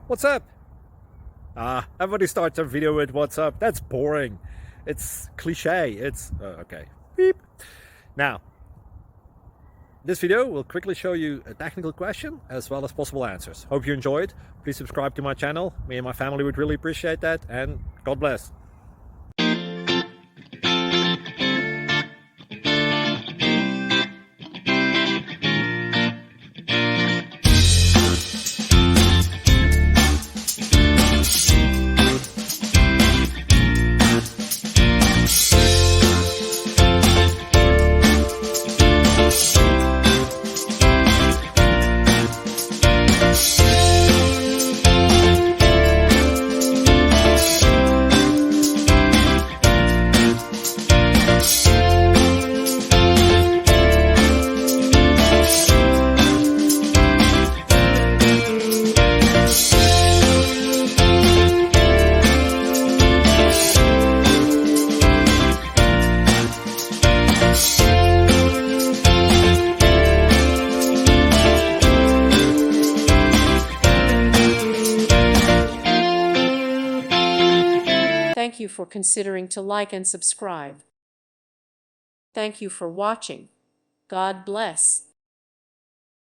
What's up? Everybody starts their video with what's up. That's boring. It's cliche. It's okay. Beep. Now, this video will quickly show you a technical question as well as possible answers. Hope you enjoyed. Please subscribe to my channel. Me and my family would really appreciate that, and God bless. Thank you for considering to like and subscribe. Thank you for watching. God bless.